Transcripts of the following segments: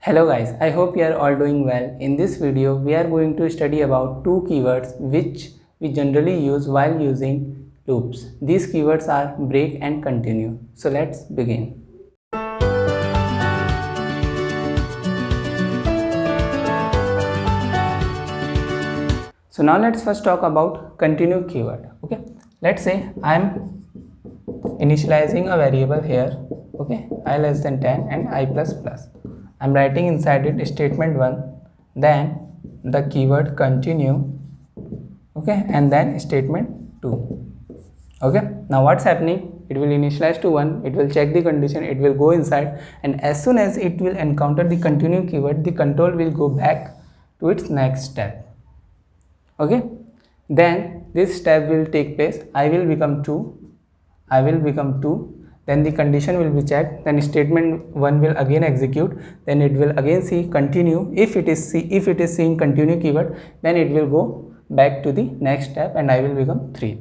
Hello guys, I hope you are all doing well. In this video, we are going to study about two keywords which we generally use while using loops. These keywords are break and continue. So let's begin. So now let's first talk about continue keyword. Okay, let's say I am initializing a variable here. Okay, I less than 10 and I plus plus. I'm writing inside it statement 1, then the keyword continue, okay, and then statement 2. Okay, now what's happening? It will initialize to 1, it will check the condition, it will go inside, and as soon as it will encounter the continue keyword, the control will go back to its next step. Okay, then this step will take place. I will become 2, then the condition will be checked, then statement 1 will again execute, then it will again see continue. If it is seeing continue keyword, then it will go back to the next step and I will become 3.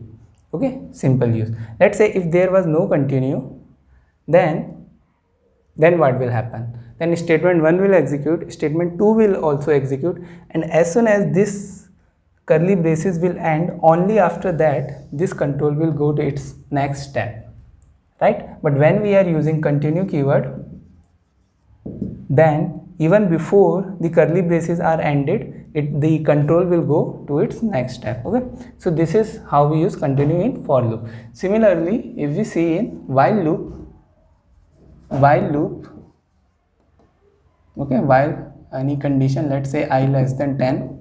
Okay, simple use. Let's say if there was no continue, then what will happen? Then statement 1 will execute, statement 2 will also execute, and as soon as this curly braces will end, only after that this control will go to its next step, right? But when we are using continue keyword, then even before the curly braces are ended, the control will go to its next step. Okay, so this is how we use continue in for loop. Similarly, if we see in while loop, okay, while any condition, let's say I less than 10,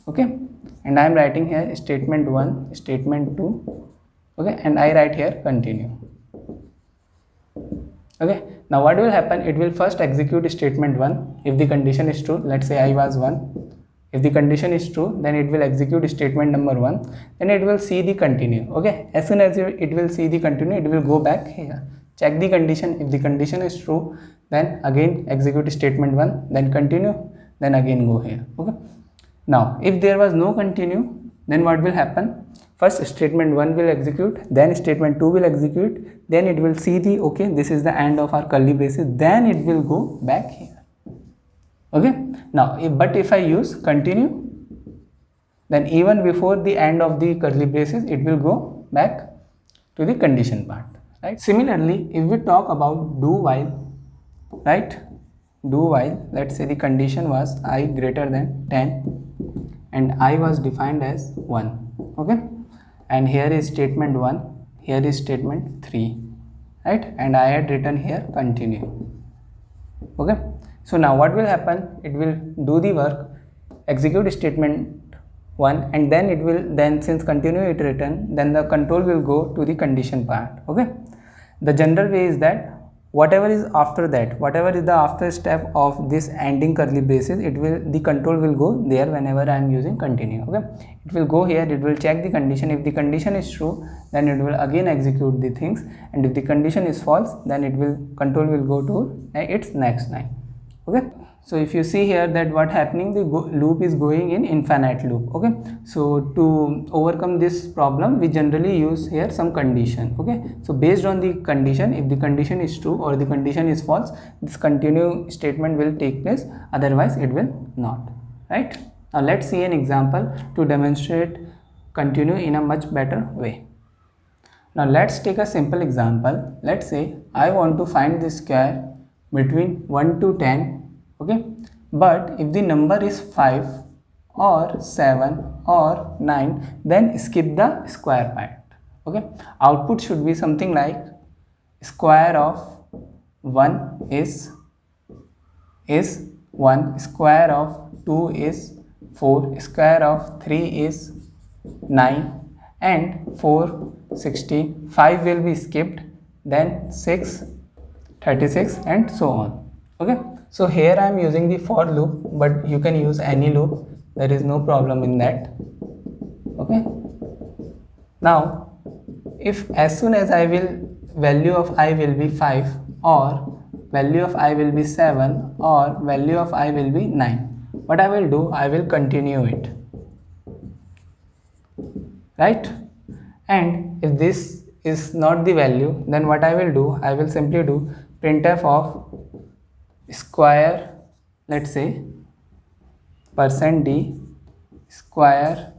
okay, and I am writing here statement 1, statement 2, okay, and I write here continue. Okay, now what will happen? It will first execute statement 1 if the condition is true. Let's say I was 1. If the condition is true, then it will execute statement number 1, then it will see the continue. Okay, as soon as it will see the continue, it will go back here, check the condition. If the condition is true, then again execute statement 1, then continue, then again go here. Okay, now if there was no continue, then what will happen? First statement 1 will execute, then statement 2 will execute, then it will see the okay, this is the end of our curly braces, then it will go back here. Okay, now but if I use continue, then even before the end of the curly braces, it will go back to the condition part, right? Similarly, if we talk about do while, right, do while, let's say the condition was I greater than 10 and I was defined as 1, okay, and here is statement 1, here is statement 3, right, and I had written here continue. Okay, so now what will happen? It will do the work, execute statement 1, and then it will, then since continue it written, then the control will go to the condition part. Okay, the general way is that whatever is after that, whatever is the after step of this ending curly braces, it will, the control will go there whenever I am using continue. Okay, it will go here, it will check the condition. If the condition is true, then it will again execute the things, and if the condition is false, then it will, control will go to its next line. Okay, so if you see here that what happening, the loop is going in infinite loop. Okay, so to overcome this problem, we generally use here some condition. Okay, so based on the condition, if the condition is true or the condition is false, this continue statement will take place, otherwise it will not, right? Now let's see an example to demonstrate continue in a much better way. Now let's take a simple example. Let's say I want to find the square between 1 to 10, okay, but if the number is 5 or 7 or 9, then skip the square part. Okay, output should be something like square of 1 is 1, square of 2 is 4, square of 3 is 9, and 4 16, 5 will be skipped, then 6 36, and so on. Okay, so here I am using the for loop, but you can use any loop, there is no problem in that. Okay, now if as soon as I will, value of I will be 5 or value of I will be 7 or value of I will be 9, what I will do, I will continue it, right? And if this is not the value, then what I will do, I will simply do printf of square let's say percent d square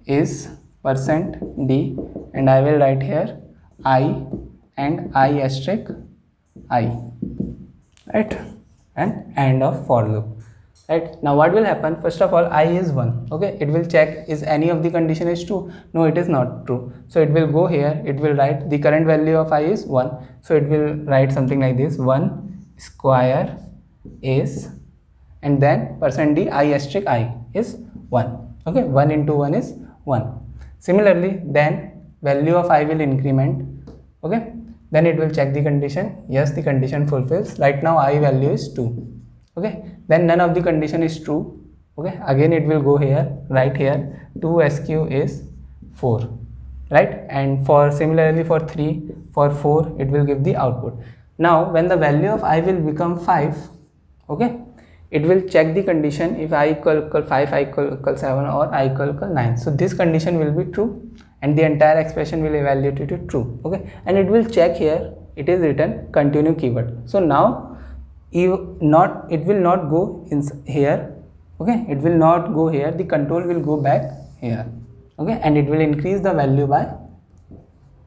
is percent d, and I will write here I and I asterisk I, right, and end of for loop. Right, now what will happen? First of all, I is 1. Okay, it will check is any of the condition is true. No, it is not true. So it will go here, it will write the current value of I is 1. So it will write something like this: 1 square is, and then percent d I asterisk I is 1. Okay, 1 into 1 is 1. Similarly, then value of I will increment. Okay, then it will check the condition. Yes, the condition fulfills. Right now I value is 2. Okay, then none of the condition is true. Okay, again it will go here, right here 2 sq is 4, right, and for similarly for 3, for 4 it will give the output. Now when the value of I will become 5, okay, it will check the condition if I equal 5, I equal 7, or I equal 9. So this condition will be true and the entire expression will evaluate it to true. Okay, and it will check here, it is written continue keyword. So now it will not go in here. Okay, it will not go here, the control will go back here. Okay, and it will increase the value by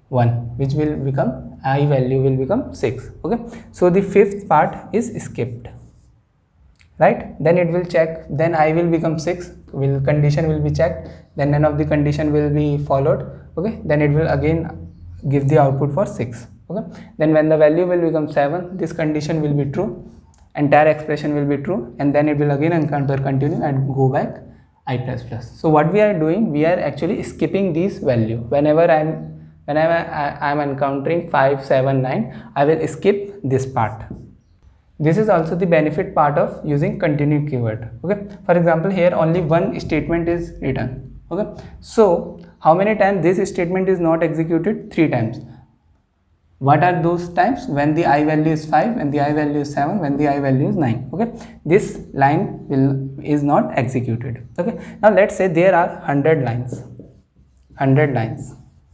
1, which will become I value will become 6. Okay, so the fifth part is skipped, right? Then it will check, then I will become 6, will condition will be checked, then none of the condition will be followed. Okay, then it will again give the output for 6. Okay, then when the value will become 7, this condition will be true, entire expression will be true, and then it will again encounter continue and go back I plus plus. So what we are doing, we are actually skipping this value. Whenever I am encountering 5, 7, 9, I will skip this part. This is also the benefit part of using continue keyword. Okay, for example, here only one statement is written. Okay, so how many times this statement is not executed? 3 times. What are those times? When the I value is 5, when the I value is 7, when the I value is 9. Okay, this line is not executed. Okay, now let's say there are 100 lines.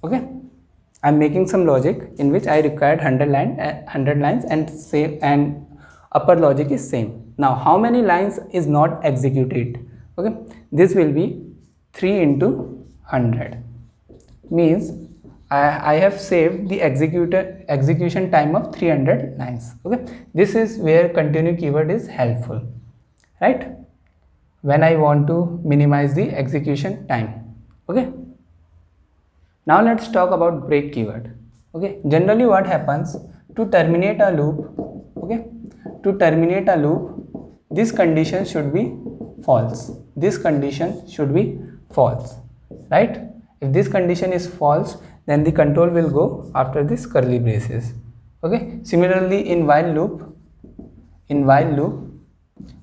Okay, I'm making some logic in which I required 100 lines and upper logic is same. Now how many lines is not executed? Okay, this will be 3 into 100, means I have saved the execution time of 300 lines. Okay, this is where continue keyword is helpful, right, when I want to minimize the execution time. Okay, now let's talk about break keyword. Okay, generally what happens to terminate a loop? Okay, to terminate a loop, this condition should be false. This condition should be false, right? If this condition is false, then the control will go after this curly braces. Okay, similarly in while loop,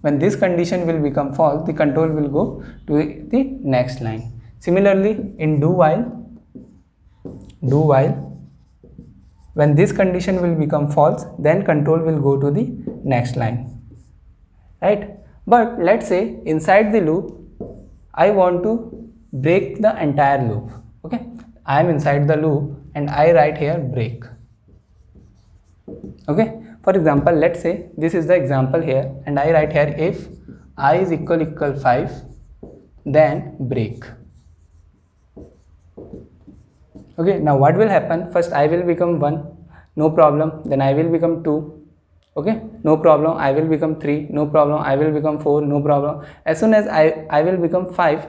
when this condition will become false, the control will go to the next line. Similarly in do while, when this condition will become false, then control will go to the next line, right? But let's say inside the loop I want to break the entire loop. Okay, I am inside the loop and I write here break. Okay, for example, let's say this is the example here, and I write here if I is equal 5, then break. Okay, now what will happen? First I will become 1, no problem, then I will become 2, okay, no problem, I will become 3, no problem, I will become 4, no problem. As soon as I will become 5,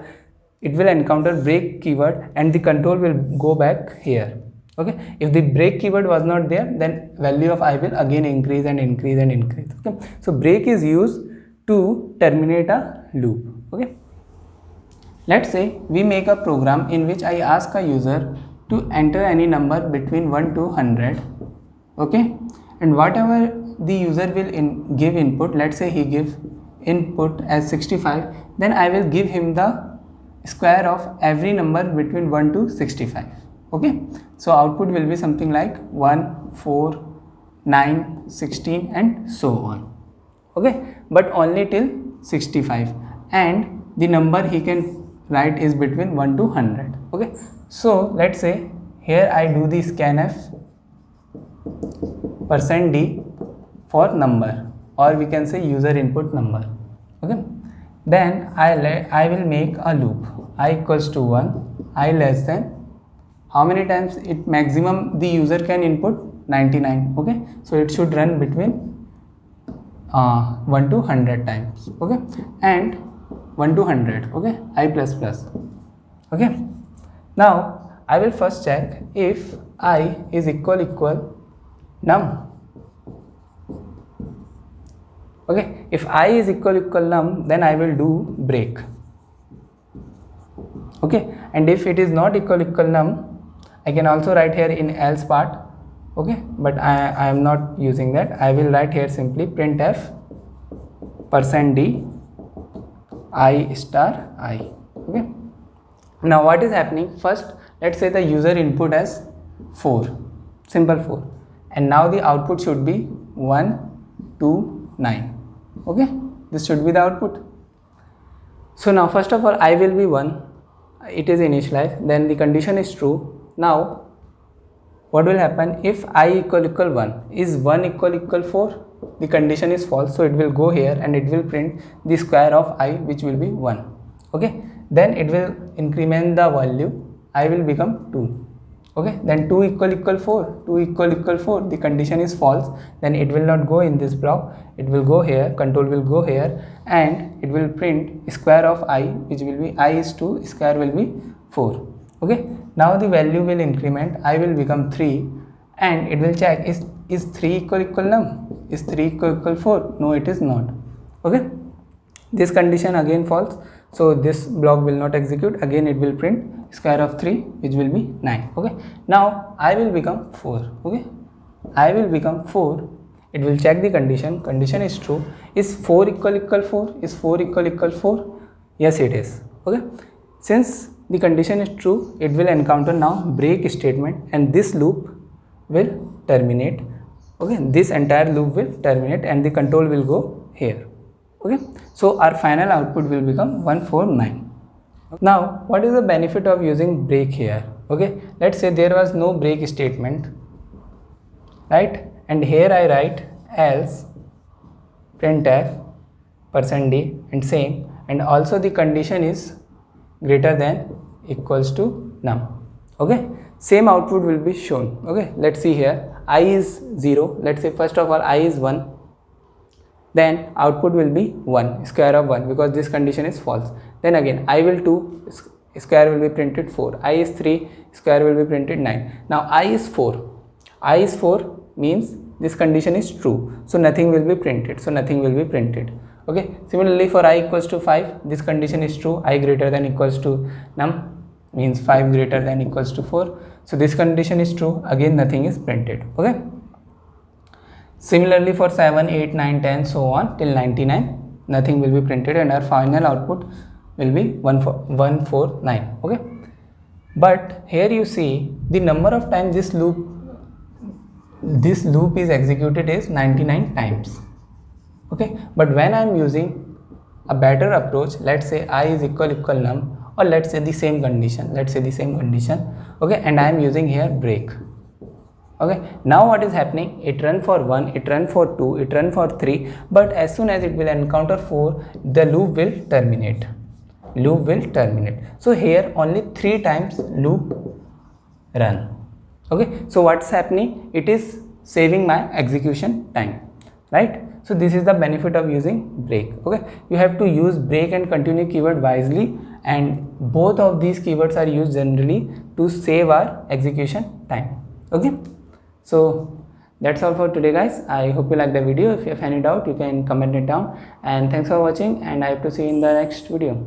it will encounter break keyword and the control will go back here. Okay, if the break keyword was not there, then value of I will again increase and increase and increase. Okay, so break is used to terminate a loop. Okay, let's say we make a program in which I ask a user to enter any number between 1 to 100. Okay, and whatever the user will give input, let's say he gives input as 65, then I will give him the square of every number between 1 to 65. Okay, so output will be something like 1, 4, 9, 16 and so on. Okay, but only till 65, and the number he can write is between 1 to 100. Okay, so let's say here I do the scanf %d for number. or we can say user input number. Okay, then I will make a loop I equals to 1, I less than, how many times it maximum the user can input, 99. Okay, so it should run between 1 to 100 times. Okay, and 1 to 100. Okay, I plus plus. Okay, now I will first check if I is equal num. Okay, if I is equal num, then I will do break. Okay, and if it is not equal num, I can also write here in else part. Okay, but I am not using that. I will write here simply printf %d I star I. Okay, now what is happening? First, let's say the user input as 4, simple 4, and now the output should be 1, 2, 9. Okay, this should be the output. So now first of all, I will be 1, it is initialized, then the condition is true. Now what will happen if I equal 1? Is 1 equal 4? The condition is false, so it will go here and it will print the square of I, which will be 1. Okay, then it will increment the value, I will become 2. Okay, then 2 equal 4, 2 equal 4, the condition is false, then it will not go in this block, it will go here, control will go here, and it will print square of I, which will be I is 2, square will be 4. Okay, now the value will increment, I will become 3, and it will check is 3 equal num, is 3 equal 4, no it is not. Okay, this condition again false, so this block will not execute, again it will print square of 3, which will be 9. Okay, now I will become 4. Okay, I will become 4, it will check the condition, condition is true, is 4 equal 4, is 4 equal 4, yes it is. Okay, since the condition is true, it will encounter now break statement, and this loop will terminate. Okay, this entire loop will terminate and the control will go here. Okay, so our final output will become 149. Now what is the benefit of using break here? Okay, let's say there was no break statement, right, and here I write else printf %d and same, and also the condition is greater than equals to num. Okay, same output will be shown. Okay, let's see here, I is 0, let's say first of all I is 1, then output will be 1, square of 1, because this condition is false. Then again I will 2, square will be printed 4, I is 3, square will be printed 9. Now I is 4, I is 4 means this condition is true, so nothing will be printed, Okay, similarly for I equals to 5, this condition is true, I greater than equals to num, means 5 greater than equals to 4, so this condition is true, again nothing is printed. Okay, similarly for 7, 8, 9, 10, so on till 99, nothing will be printed, and our final output will be 149. Okay, but here you see the number of times this loop is executed is 99 times. Okay, but when I am using a better approach, let's say I is equal num, or let's say the same condition, okay, and I am using here break. Okay, now what is happening, it run for 1, it run for 2, it run for 3, but as soon as it will encounter 4, the loop will terminate. So here only 3 times loop run. Okay, so what's happening, it is saving my execution time, right? So this is the benefit of using break. Okay, you have to use break and continue keyword wisely, and both of these keywords are used generally to save our execution time. Okay, so that's all for today guys. I hope you like the video. If you have any doubt, you can comment it down, and thanks for watching, and I hope to see you in the next video.